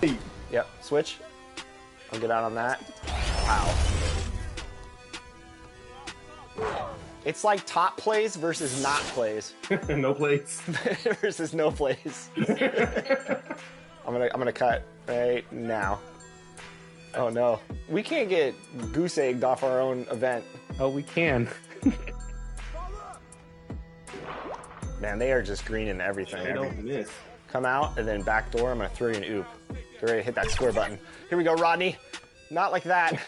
Yep, switch. I'll get out on that. Wow. It's like top plays versus not plays. No plays. Versus no plays. I'm gonna cut right now. Oh no. We can't get goose egged off our own event. Oh, we can. Man, they are just greening everything. Don't miss. Come out and then back door. I'm gonna throw you an oop. Get ready to hit that square button. Here we go, Rodney. Not like that.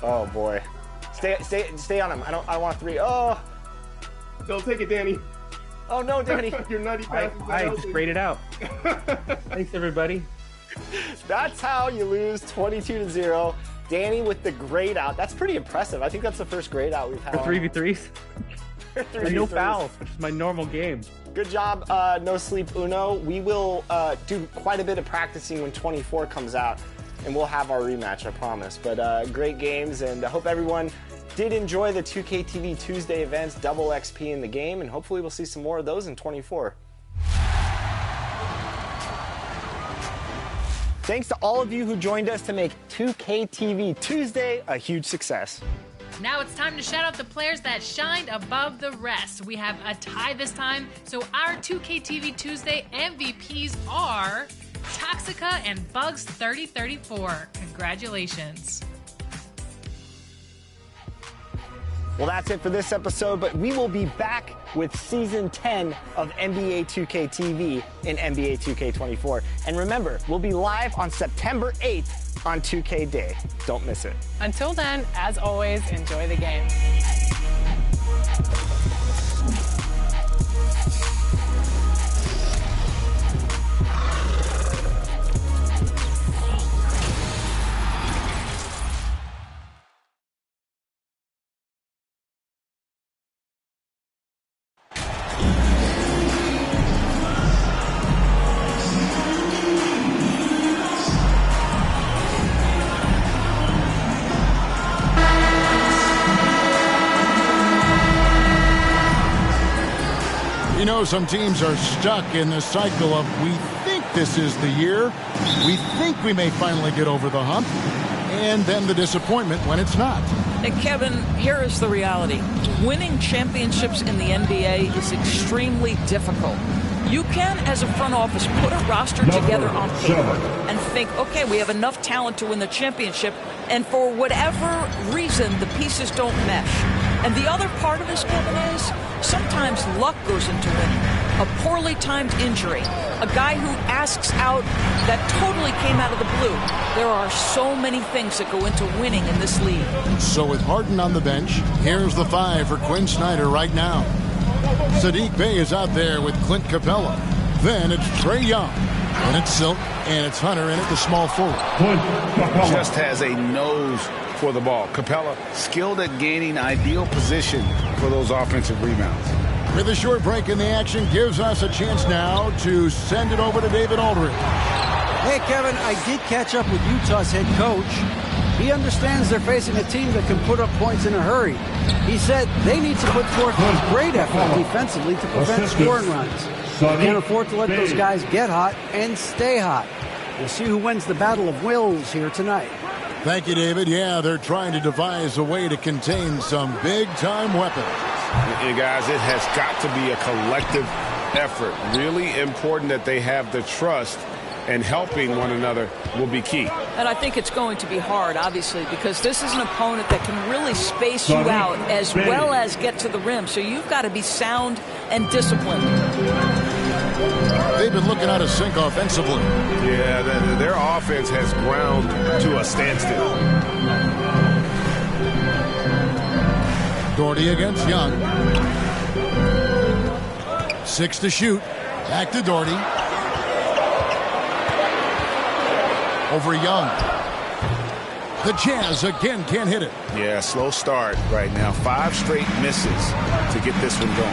Oh boy. Stay on him. I don't want 3. Oh. Don't take it, Danny. Oh no, Danny. Your nutty pass. I just sprayed it out. Thanks, everybody. That's how you lose 22-0. Danny with the grade out. That's pretty impressive. I think that's the first grade out we've had. For 3v3s? And no fouls, which is my normal game. Good job, No Sleep Uno. We will do quite a bit of practicing when 24 comes out, and we'll have our rematch, I promise. But great games, and I hope everyone did enjoy the 2K TV Tuesday events, double XP in the game, and hopefully we'll see some more of those in 24. Thanks to all of you who joined us to make 2K TV Tuesday a huge success. Now it's time to shout out the players that shined above the rest. We have a tie this time, so our 2K TV Tuesday MVPs are Toxica and Bugs3034. Congratulations. Well, that's it for this episode, but we will be back with Season 10 of NBA 2K TV in NBA 2K24. And remember, we'll be live on September 8th on 2K Day. Don't miss it. Until then, as always, enjoy the game. You know, some teams are stuck in the cycle of we think this is the year, we think we may finally get over the hump, and then the disappointment when it's not. And Kevin, here is the reality. Winning championships in the NBA is extremely difficult. You can, as a front office, put a roster together on paper and think, okay, we have enough talent to win the championship, and for whatever reason, the pieces don't mesh. And the other part of this, Kevin, is sometimes luck goes into winning. A poorly timed injury, a guy who asks out that totally came out of the blue. There are so many things that go into winning in this league. So with Harden on the bench, here's the 5 for Quinn Snyder right now. Sadiq Bey is out there with Clint Capella. Then it's Trae Young. And it's Silk. And it's Hunter in at the small forward. Just has a nose for the ball. Capella skilled at gaining ideal position for those offensive rebounds. With a short break in the action gives us a chance now to send it over to David Aldridge. Hey, Kevin, I did catch up with Utah's head coach. He understands they're facing a team that can put up points in a hurry. He said they need to put forth a great effort defensively to prevent scoring runs. They can't afford to let those guys get hot and stay hot. We'll see who wins the battle of wills here tonight. Thank you, David. Yeah, they're trying to devise a way to contain some big-time weapons. And guys, it has got to be a collective effort. Really important that they have the trust, and helping one another will be key. And I think it's going to be hard, obviously, because this is an opponent that can really space you out as well as get to the rim. So you've got to be sound and disciplined. They've been looking out of sync offensively. Yeah, their offense has ground to a standstill. Doherty against Young. 6 to shoot. Back to Doherty. Over Young. The Jazz again can't hit it. Yeah, slow start right now. 5 straight misses to get this one going.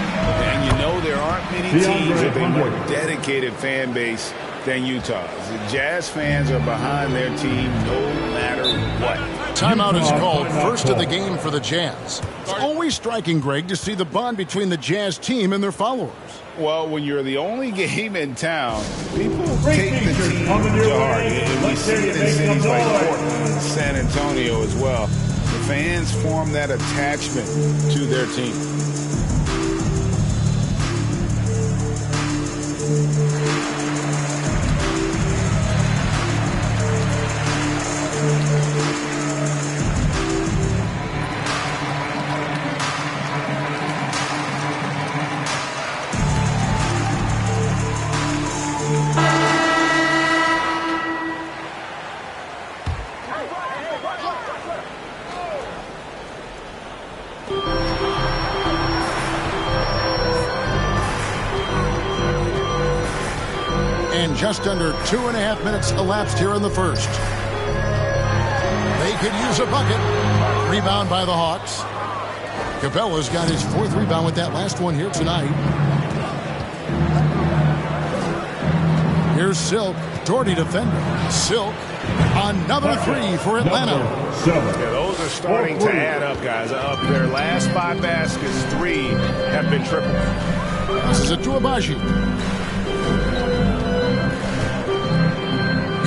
And you know there aren't many teams with a more dedicated fan base than Utah's. The Jazz fans are behind their team no matter what. Timeout is called, first of the game for the Jazz. It's always striking, Greg, to see the bond between the Jazz team and their followers. Well, when you're the only game in town, people take the team to heart. And we see it in cities like Portland and San Antonio as well. The fans form that attachment to their team. Just under 2.5 minutes elapsed here in the first. They could use a bucket. Rebound by the Hawks. Capella's got his 4th rebound with that last one here tonight. Here's Silk. Doherty defender. Silk. Another 3 for Atlanta. Yeah, those are starting to add up, guys. Up their last 5 baskets, 3 have been triple. This is a Tuabaji.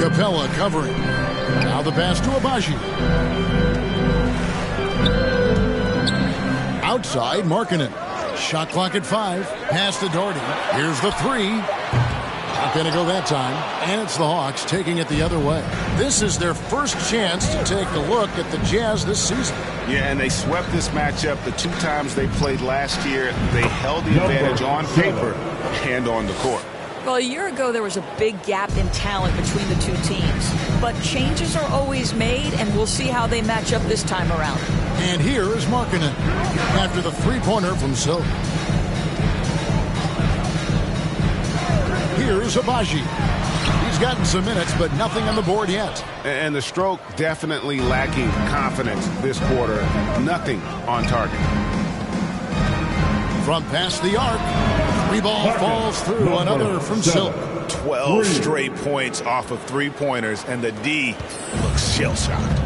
Capella covering. Now the pass to Abaji. Outside, Markkanen. Shot clock at 5. Pass to Doherty. Here's the 3. Not going to go that time. And it's the Hawks taking it the other way. This is their first chance to take a look at the Jazz this season. Yeah, and they swept this matchup the 2 times they played last year. They held the advantage on paper and on the court. Well, a year ago, there was a big gap in talent between the 2 teams. But changes are always made, and we'll see how they match up this time around. And here is Markkanen after the 3-pointer from Silk. Here's Abaji. He's gotten some minutes, but nothing on the board yet. And the stroke definitely lacking confidence this quarter. Nothing on target. From past the arc. 3 ball falls through. Another from Silk. 12 straight points off of 3-pointers, and the D looks shell-shocked.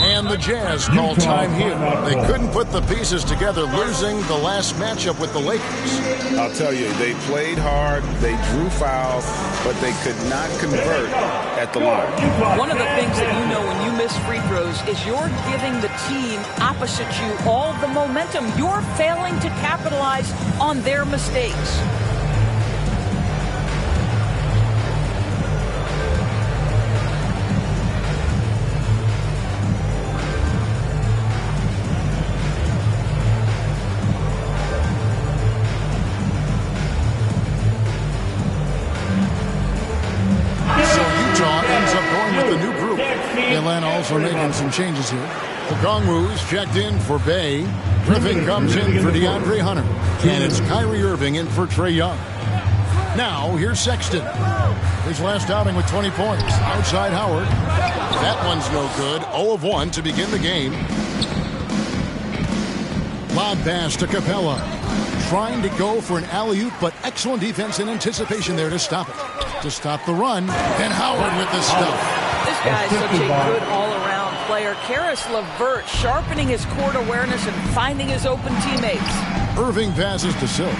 And the Jazz call time here. They couldn't put the pieces together, losing the last matchup with the Lakers. I'll tell you, they played hard, they drew fouls, but they could not convert at the line. One of the things that you know when you miss free throws is you're giving the team opposite you all the momentum. You're failing to capitalize on their mistakes. Also making some changes here. Okongwu's checked in for Bay. Griffin comes in for DeAndre Hunter. And it's Kyrie Irving in for Trae Young. Now, here's Sexton. His last outing with 20 points. Outside Howard. That one's no good. 0 of 1 to begin the game. Lob pass to Capella. Trying to go for an alley-oop, but excellent defense and anticipation there to stop it. To stop the run. And Howard with the stuff. This guy is such a good all-around player. Karis LeVert sharpening his court awareness and finding his open teammates. Irving passes to Silk.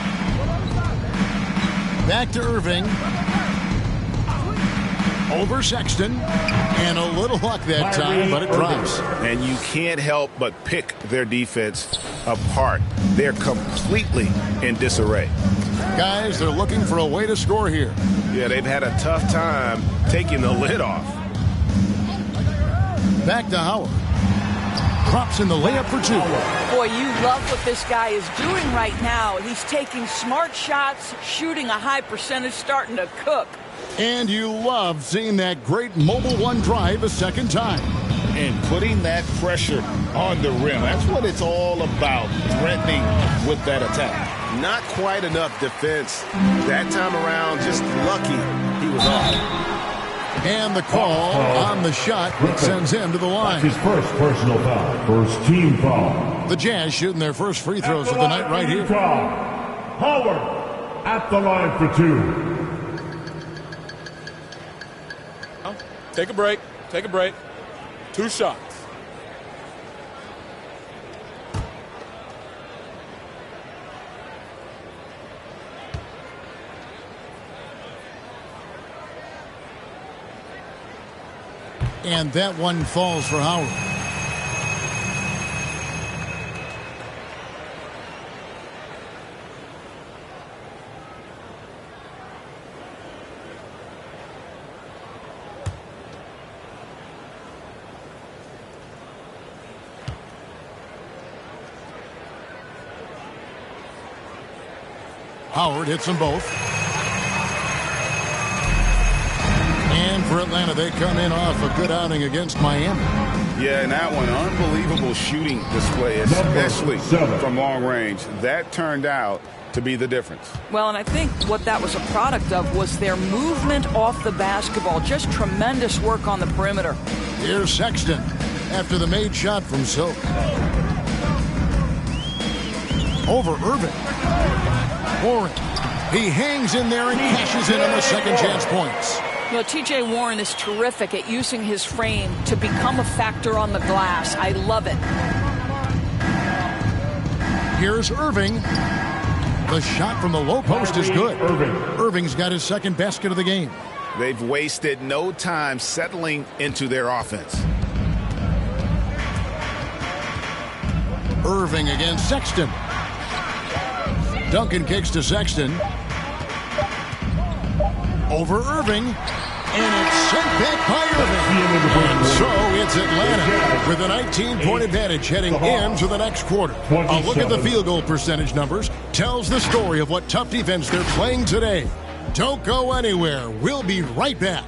Back to Irving. Over Sexton. And a little luck that time, but it drops. And you can't help but pick their defense apart. They're completely in disarray. Guys, they're looking for a way to score here. Yeah, they've had a tough time taking the lid off. Back to Howard. Drops in the layup for 2. Boy, you love what this guy is doing right now. He's taking smart shots, shooting a high percentage, starting to cook. And you love seeing that great mobile 1 drive a second time. And putting that pressure on the rim. That's what it's all about, threatening with that attack. Not quite enough defense. That time around, just lucky he was off. And the call on the shot sends him to the line. His first personal foul. First team foul. The Jazz shooting their first free throws of the night right here. Howard at the line for 2. Take a break. Take a break. 2 shots. And that one falls for Howard. Howard hits them both. And for Atlanta, they come in off a good outing against Miami. Yeah, and that one, unbelievable shooting display, especially from long range. That turned out to be the difference. Well, and I think what that was a product of was their movement off the basketball. Just tremendous work on the perimeter. Here's Sexton after the made shot from Silk. Over Irving. Warren. He hangs in there and cashes in on the second chance points. You know, T.J. Warren is terrific at using his frame to become a factor on the glass. I love it. Here's Irving. The shot from the low post is good. Irving's got his second basket of the game. They've wasted no time settling into their offense. Irving against Sexton. Duncan kicks to Sexton. Over Irving. And it's sent back by Irving. And so it's Atlanta with a 19-point advantage heading into the next quarter. A look at the field goal percentage numbers tells the story of what tough defense they're playing today. Don't go anywhere. We'll be right back.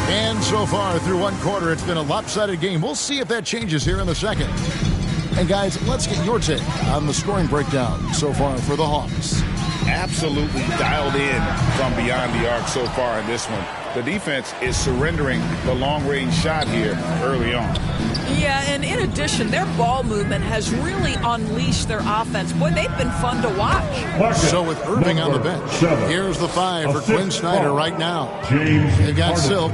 And so far through one quarter, it's been a lopsided game. We'll see if that changes here in the second. And guys, let's get your take on the scoring breakdown so far for the Hawks. Absolutely dialed in from beyond the arc so far in this one. The defense is surrendering the long-range shot here early on. Yeah, and in addition, their ball movement has really unleashed their offense. Boy, they've been fun to watch. So with Irving on the bench, here's the 5 for Quinn Snyder right now. They've got Silk.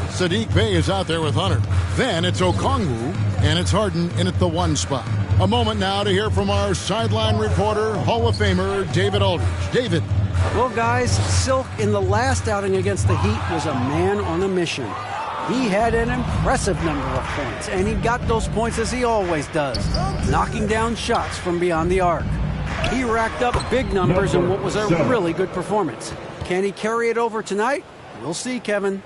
Sadiq Bey is out there with Hunter. Then it's Okongwu, and it's Harden in at the 1 spot. A moment now to hear from our sideline reporter, Hall of Famer David Aldridge. David. Well, guys, Silk in the last outing against the Heat was a man on a mission. He had an impressive number of points, and he got those points as he always does, knocking down shots from beyond the arc. He racked up big numbers in what was a really good performance. Can he carry it over tonight? We'll see, Kevin.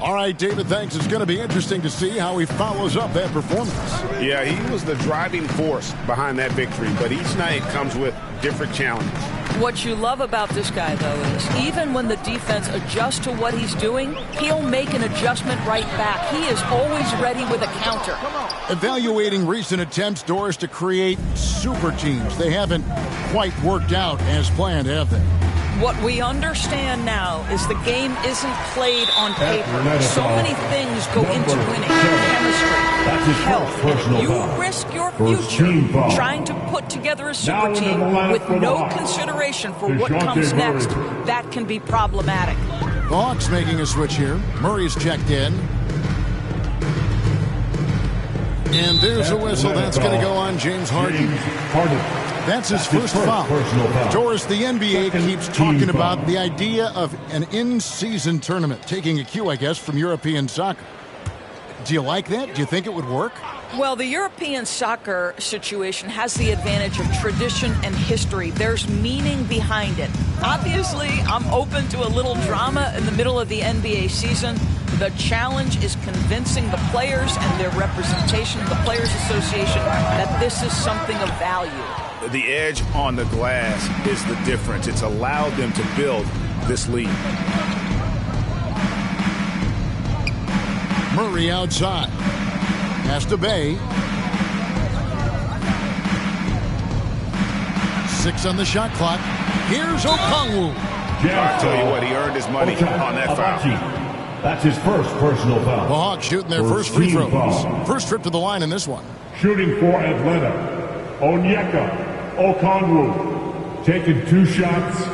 All right, David, thanks. It's going to be interesting to see how he follows up that performance. Yeah, he was the driving force behind that victory, but each night comes with different challenges. What you love about this guy, though, is even when the defense adjusts to what he's doing, he'll make an adjustment right back. He is always ready with a counter. Evaluating recent attempts, Doris, to create super teams. They haven't quite worked out as planned, have they? What we understand now is the game isn't played on paper. So many things go into winning. Chemistry, health, and you risk your future trying to put together a super team with no consideration for what comes next. That can be problematic. The Hawks making a switch here. Murray's checked in. And there's a whistle. That's going to go on James Harden. That's his first foul. Doris, the NBA keeps talking about the idea of an in-season tournament, taking a cue, I guess, from European soccer. Do you like that? Do you think it would work? Well, the European soccer situation has the advantage of tradition and history. There's meaning behind it. Obviously, I'm open to a little drama in the middle of the NBA season. The challenge is convincing the players and their representation, the Players Association, that this is something of value. The edge on the glass is the difference. It's allowed them to build this lead. Murray outside. Pass to Bay. 6 on the shot clock. Here's Okongwu. I tell you what, he earned his money on that foul. That's his first personal foul. The Hawks shooting their first free throws. First trip to the line in this one. Shooting for Atlanta, Onyeka Okongwu, taking 2 shots.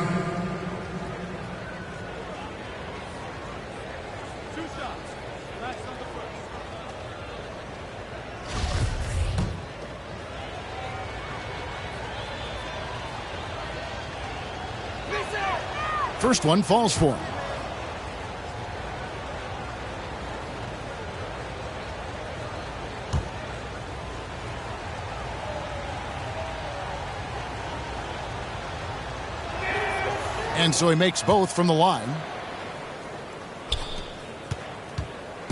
First one falls for him. And so he makes both from the line.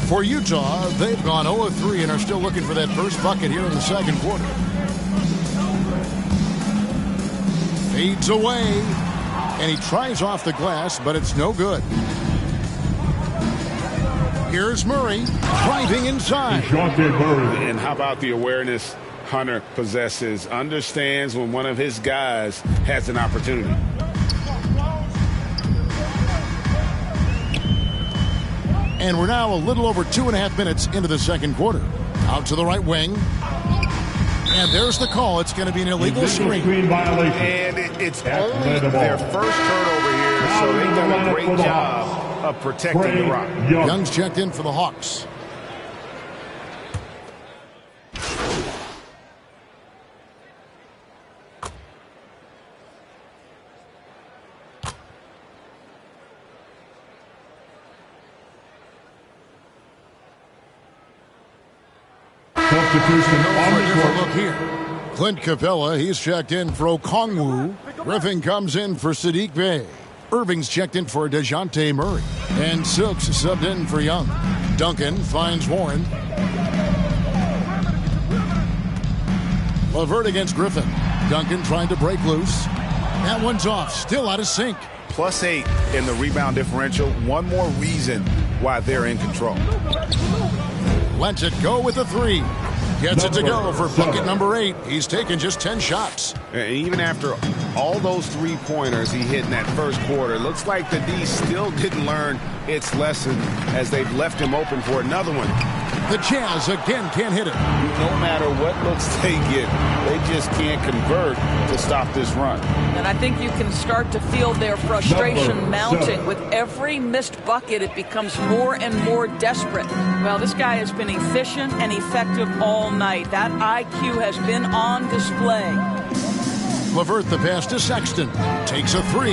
For Utah, they've gone 0 of 3 and are still looking for that first bucket here in the second quarter. Fades away. And he tries off the glass, but it's no good. Here's Murray driving inside. And how about the awareness Hunter possesses? Understands when one of his guys has an opportunity. And we're now a little over 2.5 minutes into the second quarter. Out to the right wing. And there's the call. It's going to be an illegal screen. Violation. And it's only their first turnover here, so they've done a great job of protecting the rock. Young's checked in for the Hawks. Substitution on the court. Look here. Clint Capella, he's checked in for Okongwu. Griffin comes in for Sadiq Bey. Irving's checked in for DeJounte Murray. And Silks subbed in for Young. Duncan finds Warren. LeVert against Griffin. Duncan trying to break loose. That one's off. Still out of sync. +8 in the rebound differential. One more reason why they're in control. Lets it go with a 3. Gets it to go for bucket number 8. He's taken just 10 shots. And even after all those 3-pointers he hit in that first quarter, looks like the D still didn't learn its lesson as they've left him open for another one. The Jazz again can't hit it. No matter what looks they get, they just can't convert to stop this run. And I think you can start to feel their frustration mounting. With every missed bucket, it becomes more and more desperate. Well, this guy has been efficient and effective all night. That IQ has been on display. LeVert the pass to Sexton. Takes a 3.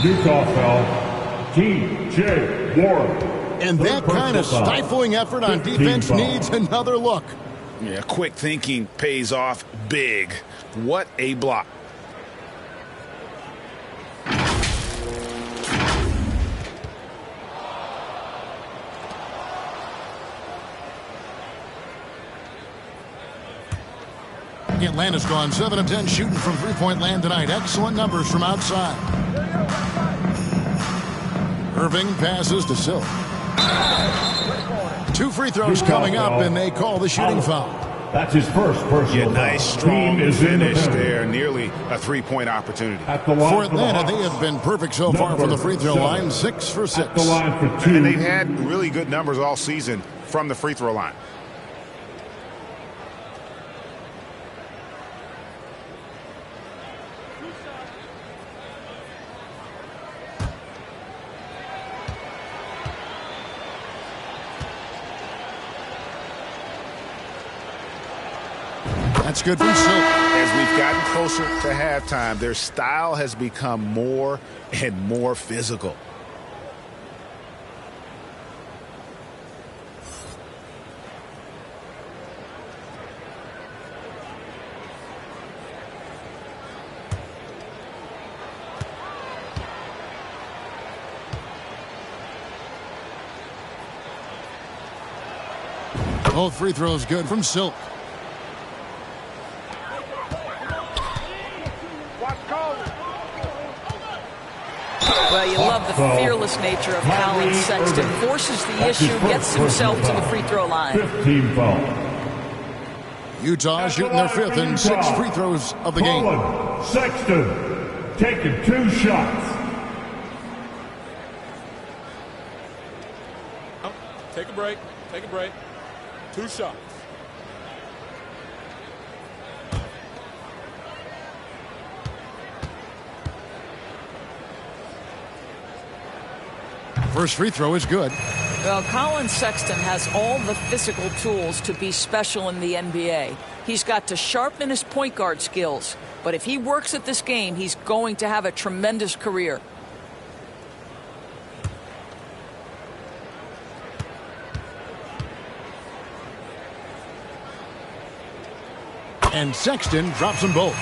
Utah foul. T.J. Warren. And that kind of stifling effort on defense needs another look. Yeah, quick thinking pays off big. What a block. Atlanta's gone 7 of 10 shooting from three-point land tonight. Excellent numbers from outside. Irving passes to Silk. 2 free throws coming up, and they call the shooting foul. That's his first personal. Yeah, nice, strong finish there. Nearly a 3-point opportunity. For Atlanta, they have been perfect so far from the free throw line. 6 for 6. The line for 2. And they've had really good numbers all season from the free throw line. That's good from Silk. As we've gotten closer to halftime, their style has become more and more physical. Both free throws good from Silk. Well, you love the fearless nature of Colin Sexton. Forces the issue, gets himself to the free throw line. 15 foul. Utah shooting their 5th and 6th free throws of the game. Sexton taking 2 shots. Take a break. Take a break. 2 shots. First free throw is good. Well, Colin Sexton has all the physical tools to be special in the NBA. He's got to sharpen his point guard skills. But if he works at this game, he's going to have a tremendous career. And Sexton drops them both.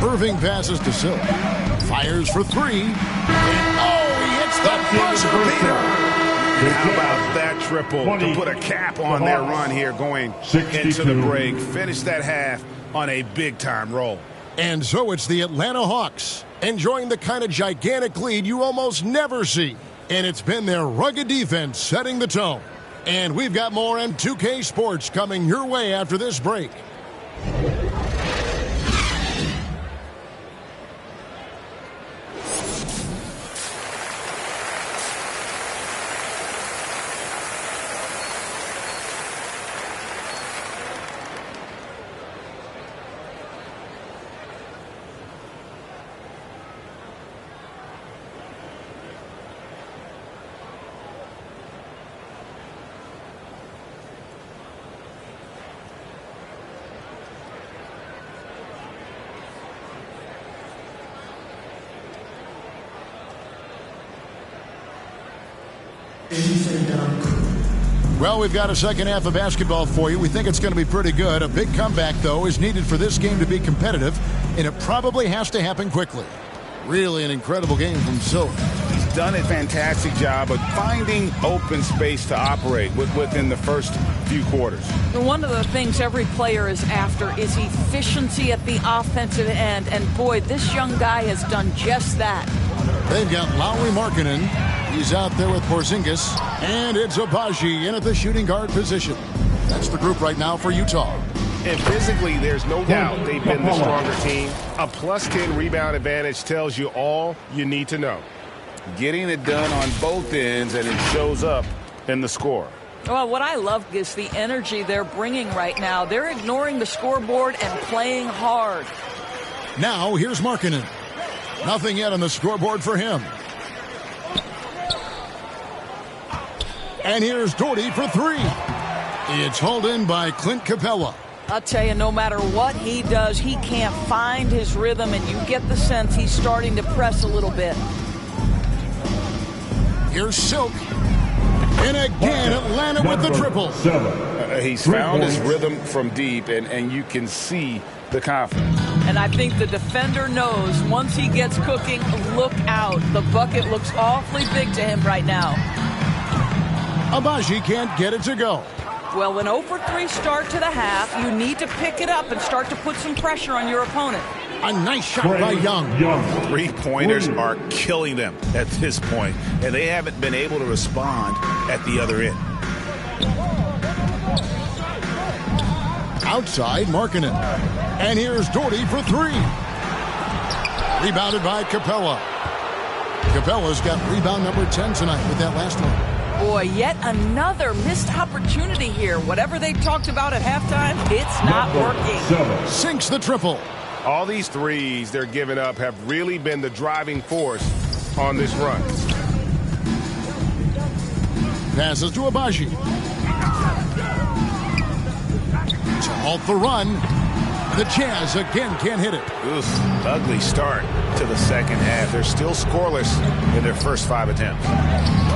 Irving passes to Silk. Fires for 3. And, he hits the buzzer beater. How about that triple to put a cap on their run here going into the break? Finish that half on a big-time roll. And so it's the Atlanta Hawks enjoying the kind of gigantic lead you almost never see. And it's been their rugged defense setting the tone. And we've got more M2K Sports coming your way after this break. Well, we've got a second half of basketball for you. We think it's going to be pretty good. A big comeback, though, is needed for this game to be competitive, and it probably has to happen quickly. Really an incredible game from Silk. He's done a fantastic job of finding open space to operate within the first few quarters. One of the things every player is after is efficiency at the offensive end, and boy, this young guy has done just that. They've got Lowry Markkanen. He's out there with Porzingis. And it's Abaji in at the shooting guard position. That's the group right now for Utah. And physically, there's no doubt they've been the stronger team. A +10 rebound advantage tells you all you need to know. Getting it done on both ends, and it shows up in the score. Well, what I love is the energy they're bringing right now. They're ignoring the scoreboard and playing hard. Now, here's Markkanen. Nothing yet on the scoreboard for him. And here's Doherty for 3. It's hauled in by Clint Capella. I'll tell you, no matter what he does, he can't find his rhythm, and you get the sense he's starting to press a little bit. Here's Silk. And again, Atlanta with the triple. He's found his rhythm from deep, and you can see the confidence. And I think the defender knows once he gets cooking, look out. The bucket looks awfully big to him right now. Abaji can't get it to go. Well, an 0-for-3 start to the half, you need to pick it up and start to put some pressure on your opponent. A nice shot by Young. 3-pointers are killing them at this point, and they haven't been able to respond at the other end. Outside, Markkanen. And here's Doherty for 3. Rebounded by Capella. Capella's got rebound number 10 tonight with that last one. Boy, yet another missed opportunity here. Whatever they talked about at halftime, it's not working. Sinks the triple. All these threes they're giving up have really been the driving force on this run. Passes to Abaji. To halt the run. The Jazz again can't hit it. Oof, ugly start to the second half. They're still scoreless in their first 5 attempts.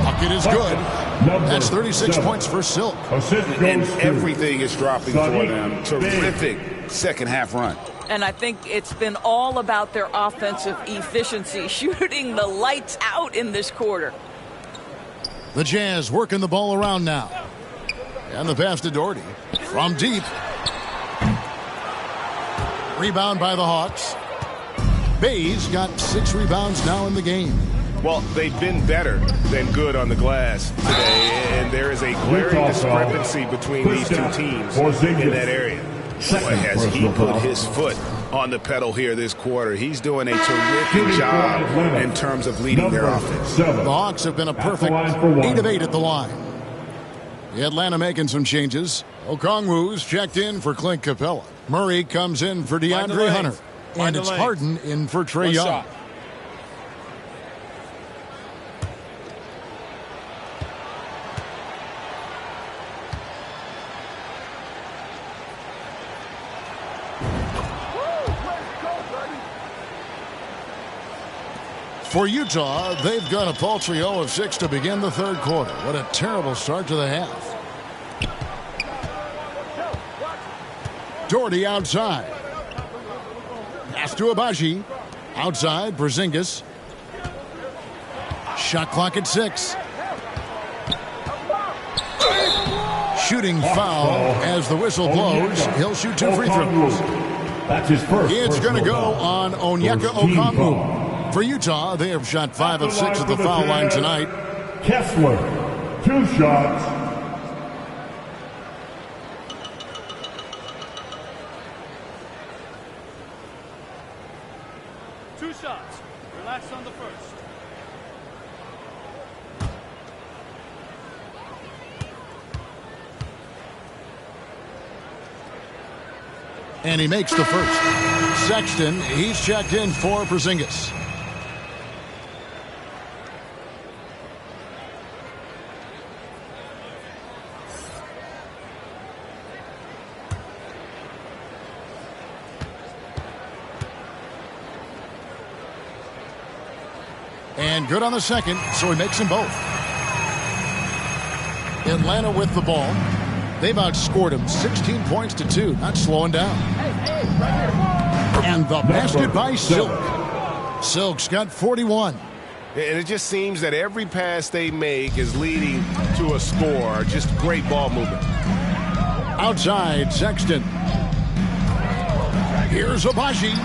Bucket is good. That's 36 points for Silk. And everything is dropping for them. Terrific second half run. And I think it's been all about their offensive efficiency, shooting the lights out in this quarter. The Jazz working the ball around now. And the pass to Doherty. From deep. Rebound by the Hawks. Bay's got 6 rebounds now in the game. Well, they've been better than good on the glass today, and there is a glaring discrepancy between these two teams in that area. Boy, has he put his foot on the pedal here this quarter. He's doing a terrific job in terms of leading their offense. The Hawks have been a perfect 8 of 8 at the line. Atlanta making some changes. Okongwu's checked in for Clint Capella. Murray comes in for DeAndre Hunter. And it's Harden in for Trae Young. Shot. For Utah, they've got a paltry 0 of 6 to begin the third quarter. What a terrible start to the half. Doherty outside. Pass to Abaji. Outside, Porzingis. Shot clock at 6. Shooting foul as the whistle blows. He'll shoot 2 free throws. That's his first. It's going to go on Onyeka Okongwu. For Utah, they have shot 5 of 6 at the foul line tonight. Kessler, 2 shots. Two shots. Relax on the first. And he makes the first. Sexton, he's checked in for Porzingis. And good on the second, so he makes them both. Atlanta with the ball. They've outscored him 16 points to 2, not slowing down. And the basket by Silk. Silk's got 41. And it just seems that every pass they make is leading to a score. Just great ball movement. Outside, Sexton. Here's Abaji.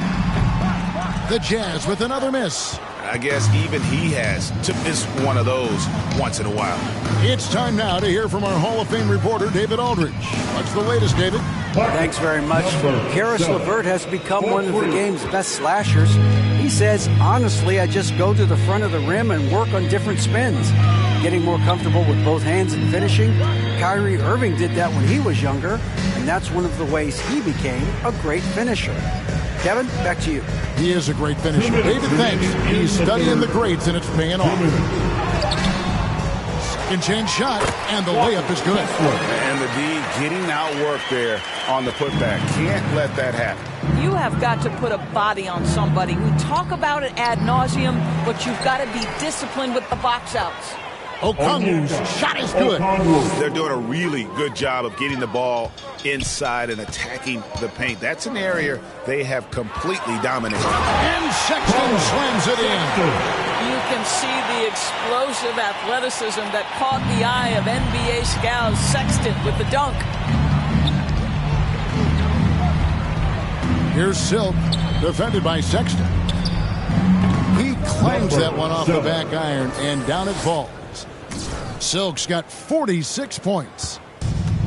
The Jazz with another miss. I guess even he has to miss one of those once in a while. It's time now to hear from our Hall of Fame reporter, David Aldridge. What's the latest, David? Thanks very much. Karis LeVert has become one of the game's best slashers. He says, honestly, I just go to the front of the rim and work on different spins. Getting more comfortable with both hands and finishing. Kyrie Irving did that when he was younger, and that's one of the ways he became a great finisher. Kevin, back to you. He is a great finisher. David thinks he's studying the greats, and it's paying off. Second chance shot, and the layup is good. And the D getting outworked there on the putback. Can't let that happen. You have got to put a body on somebody. We talk about it ad nauseum, but you've got to be disciplined with the box outs. Okongwu's shot is good. They're doing a really good job of getting the ball inside and attacking the paint. That's an area they have completely dominated. And Sexton slams it in. You can see the explosive athleticism that caught the eye of NBA scout Sexton with the dunk. Here's Silk, defended by Sexton. He clangs that one off the back iron, and down it falls. Silk's got 46 points.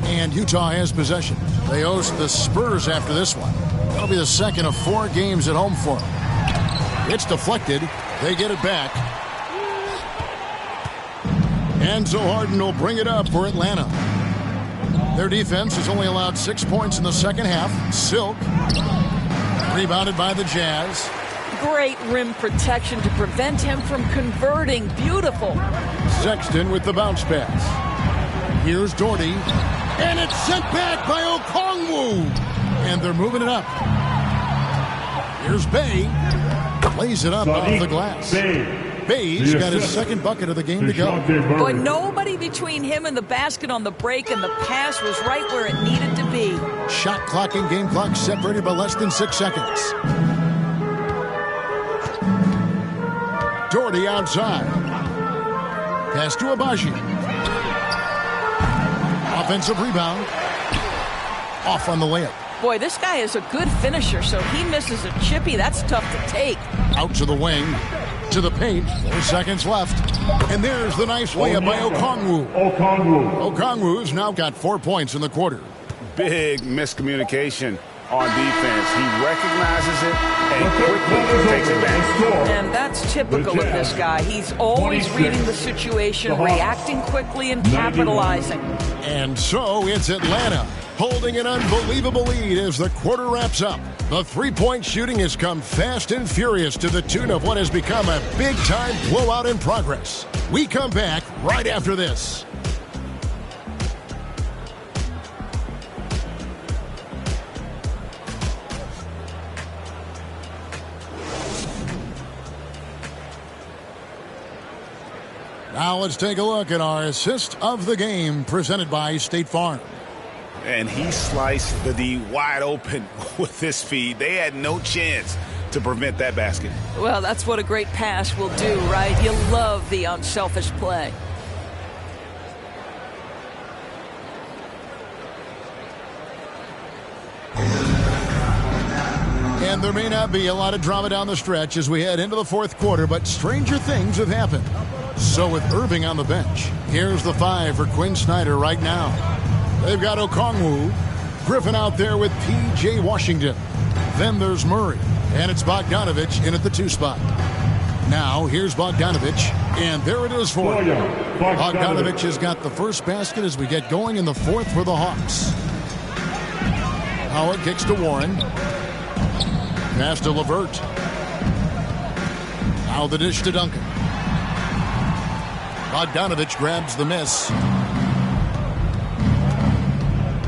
And Utah has possession. They host the Spurs after this one. That'll be the second of 4 games at home for them. It's deflected. They get it back. Enzo Harden will bring it up for Atlanta. Their defense has only allowed 6 points in the second half. Silk, rebounded by the Jazz. Great rim protection to prevent him from converting. Beautiful. Sexton with the bounce pass. Here's Doherty. And it's sent back by Okongwu. And they're moving it up. Here's Bay. Lays it up off the glass. Bay's got his second bucket of the game to go. But nobody between him and the basket on the break, and the pass was right where it needed to be. Shot clock and game clock separated by less than 6 seconds. Doherty outside. Pass to Abaji. Offensive rebound. Off on the layup. Boy, this guy is a good finisher, so he misses a chippy. That's tough to take. Out to the wing. to the paint. 4 seconds left. And there's the nice layup by Okongwu. Okongwu's now got 4 points in the quarter. Big miscommunication on defense. He recognizes it and quickly takes it back. And that's typical of this guy. He's always reading the situation, reacting quickly, and capitalizing. And so it's Atlanta holding an unbelievable lead as the quarter wraps up. The three-point shooting has come fast and furious to the tune of what has become a big-time blowout in progress. We come back right after this. Now let's take a look at our assist of the game presented by State Farm. And he sliced the D wide open with this feed. They had no chance to prevent that basket. Well, that's what a great pass will do, right? You love the unselfish play. And there may not be a lot of drama down the stretch as we head into the fourth quarter, but stranger things have happened. So with Irving on the bench, here's the 5 for Quinn Snyder right now. They've got Okongwu, Griffin out there with P.J. Washington. Then there's Murray, and it's Bogdanovich in at the 2 spot. Now here's Bogdanovich, and there it is for him. Bogdanovich has got the first basket as we get going in the fourth for the Hawks. Howard kicks to Warren. Pass to LeVert. Now the dish to Duncan. Bogdanovich grabs the miss.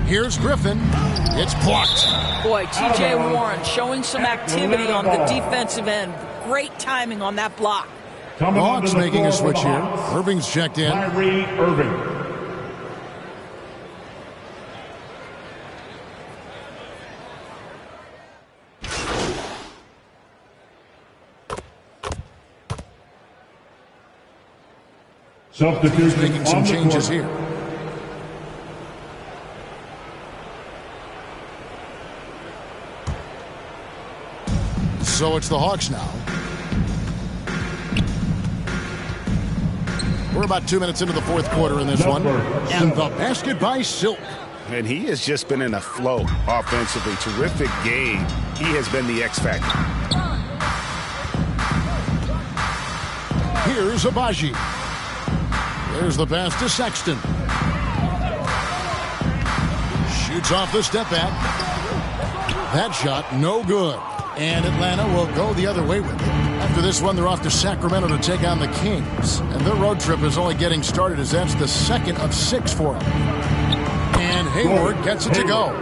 Here's Griffin. It's blocked. Boy, T.J. Warren showing some activity on the defensive end. Great timing on that block. The Hawks making a switch here. Irving's checked in. Kyrie Irving. He's making some changes here. So it's the Hawks now. We're about 2 minutes into the fourth quarter in this one. And the basket by Silk. And he has just been in a flow offensively. Terrific game. He has been the X factor. Here's Abaji. There's the pass to Sexton. Shoots off the step back. That shot, no good. And Atlanta will go the other way with it. After this one, they're off to Sacramento to take on the Kings. And their road trip is only getting started as that's the second of 6 for them. And Hayward gets it to go.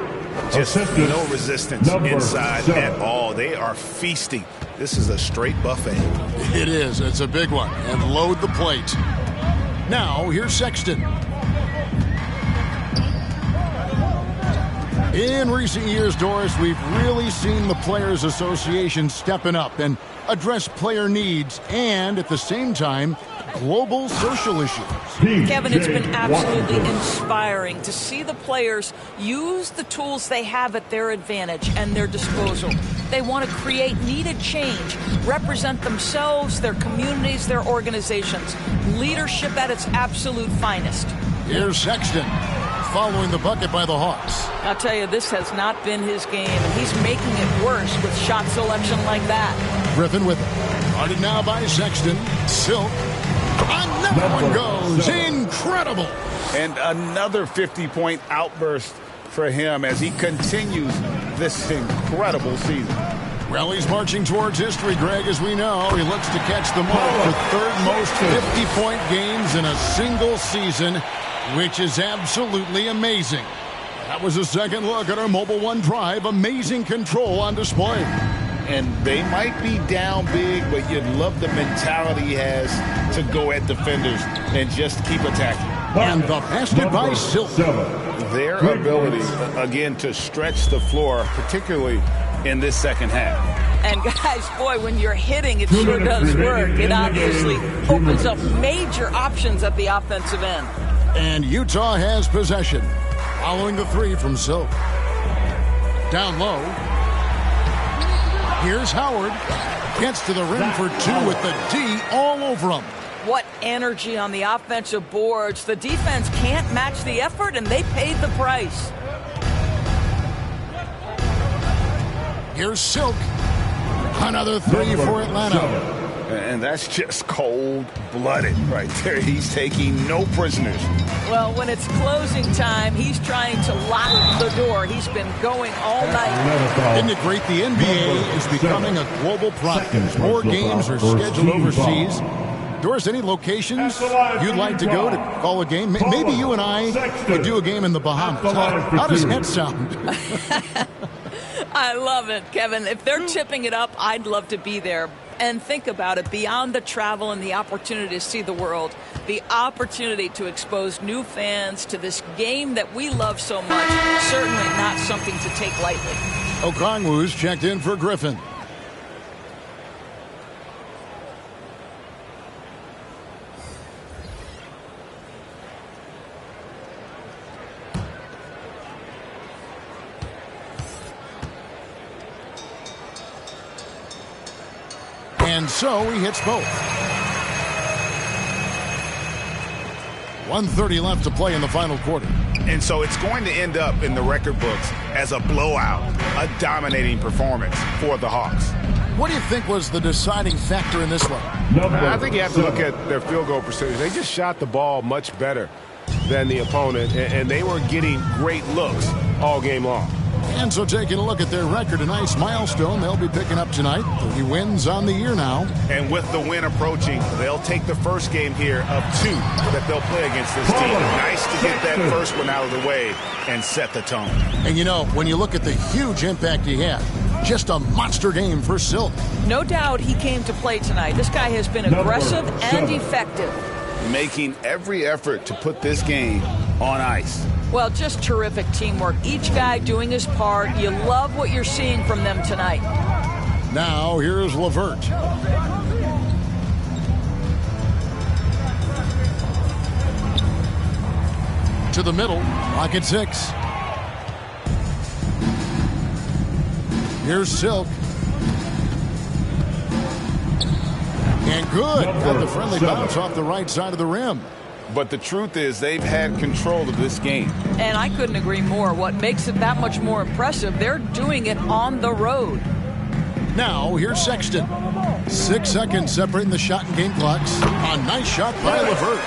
Just no resistance inside at all. They are feasting. This is a straight buffet. It is. It's a big one. And load the plate. Now, here's Sexton. In recent years, Doris, we've really seen the Players Association stepping up and address player needs and, at the same time, global social issues. Kevin, it's been absolutely inspiring to see the players use the tools they have at their advantage and their disposal. They want to create needed change, represent themselves, their communities, their organizations. Leadership at its absolute finest. Here's Sexton following the bucket by the Hawks. I'll tell you, this has not been his game, and he's making it worse with shot selection like that. Griffin with it. Guarded now by Sexton. Silk. Another one goes. Incredible. And another 50-point outburst for him as he continues this incredible season. Well, he's marching towards history, Greg, as we know. He looks to catch the mark for third most 50-point games in a single season, which is absolutely amazing. That was a second look at our Mobile One Drive. Amazing control on display. And they might be down big, but you'd love the mentality he has to go at defenders and just keep attacking. And the basket by Silk. Their ability, again, to stretch the floor, particularly in this second half. And guys, boy, when you're hitting, it sure does work. It obviously opens up major options at the offensive end. And Utah has possession. Following the 3 from Silk. Down low. Here's Howard. Gets to the rim for two with the D all over him. What energy on the offensive boards. The defense can't match the effort, and they paid the price. Here's Silk. Another three for Atlanta. And that's just cold-blooded right there. He's taking no prisoners. Well, when it's closing time, he's trying to lock the door. He's been going all night. Isn't it great? The NBA is becoming a global product. More games are scheduled overseas. Doris, any locations you'd like to go to call a game? Maybe you and I could do a game in the Bahamas. How does that sound? I love it, Kevin. If they're tipping it up, I'd love to be there. And think about it, beyond the travel and the opportunity to see the world, the opportunity to expose new fans to this game that we love so much, certainly not something to take lightly. Okongwu's checked in for Griffin. And so he hits both. 1:30 left to play in the final quarter. And so it's going to end up in the record books as a blowout, a dominating performance for the Hawks. What do you think was the deciding factor in this one? I think you have to look at their field goal percentage. They just shot the ball much better than the opponent, and they were getting great looks all game long. And so taking a look at their record, a nice milestone they'll be picking up tonight. 30 wins on the year now. And with the win approaching, they'll take the first game here of two that they'll play against this team. Nice to get that first one out of the way and set the tone. And you know, when you look at the huge impact he had, just a monster game for Silk. No doubt he came to play tonight. This guy has been aggressive and effective. Making every effort to put this game on ice. Well, just terrific teamwork. Each guy doing his part. You love what you're seeing from them tonight. Now, here's LeVert. To the middle, pocket six. Here's Silk. And good. Got the friendly bounce off the right side of the rim. But the truth is they've had control of this game. And I couldn't agree more. What makes it that much more impressive, they're doing it on the road. Now, here's Sexton. 6 seconds separating the shot and game clocks. A nice shot by LeVert.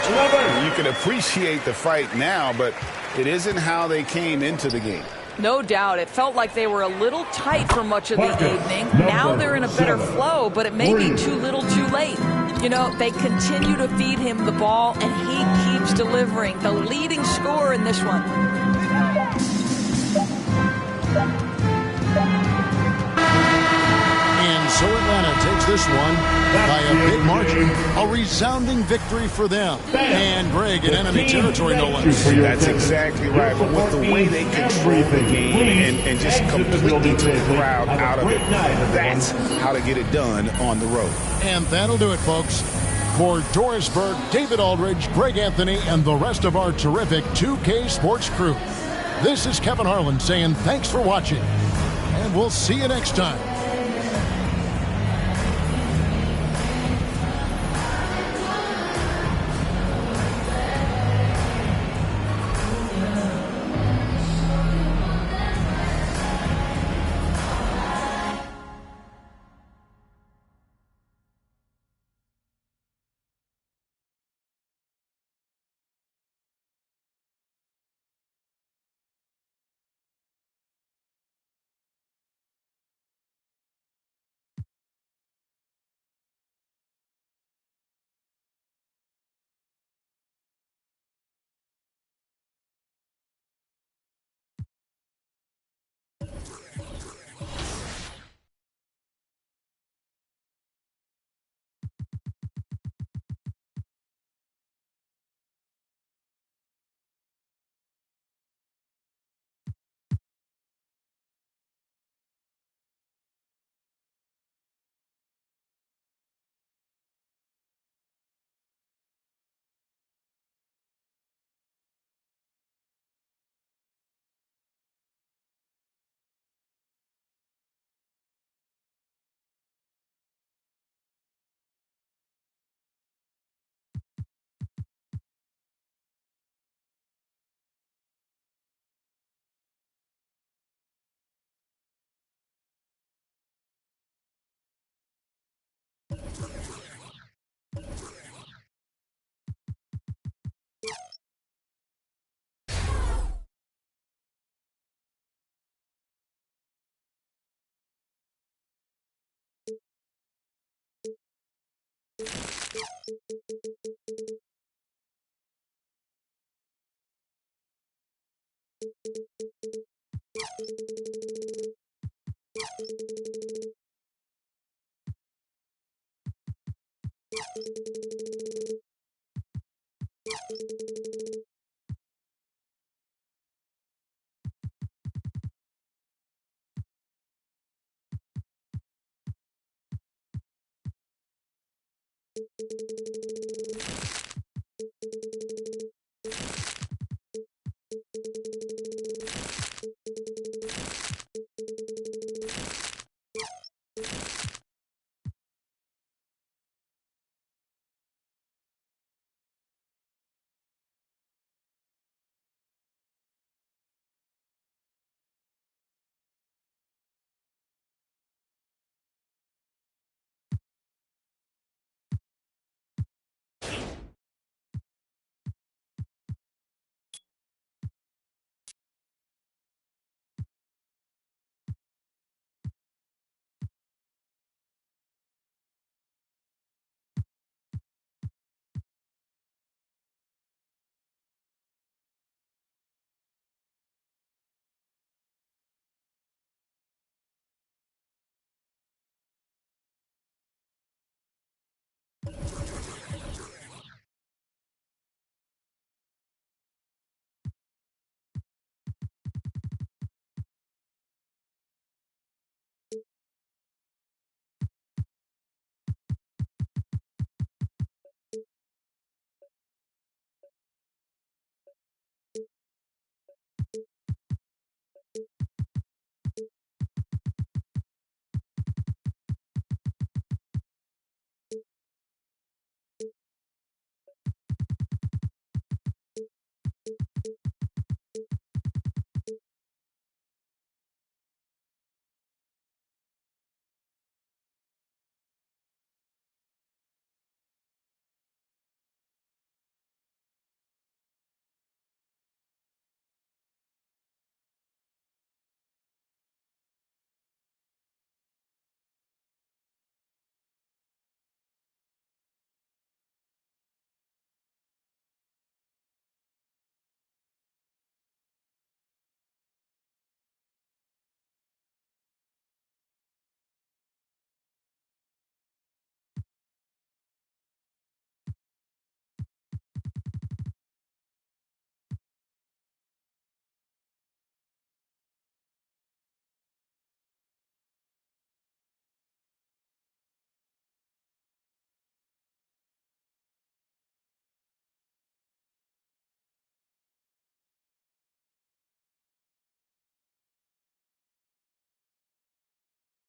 You can appreciate the fight now, but it isn't how they came into the game. No doubt. It felt like they were a little tight for much of the evening. Now they're in a better flow, but it may be too little too late. You know, they continue to feed him the ball, and he keeps delivering. The leading scorer in this one. And so Atlanta takes this one by a big margin. A resounding victory for them. And Greg in enemy territory, no less. That's exactly right. But with the way they control the game and just completely took the crowd out of it, that's how to get it done on the road. And that'll do it, folks. For Doris Berg, David Aldridge, Greg Anthony, and the rest of our terrific 2K Sports crew, this is Kevin Harlan saying thanks for watching. And we'll see you next time.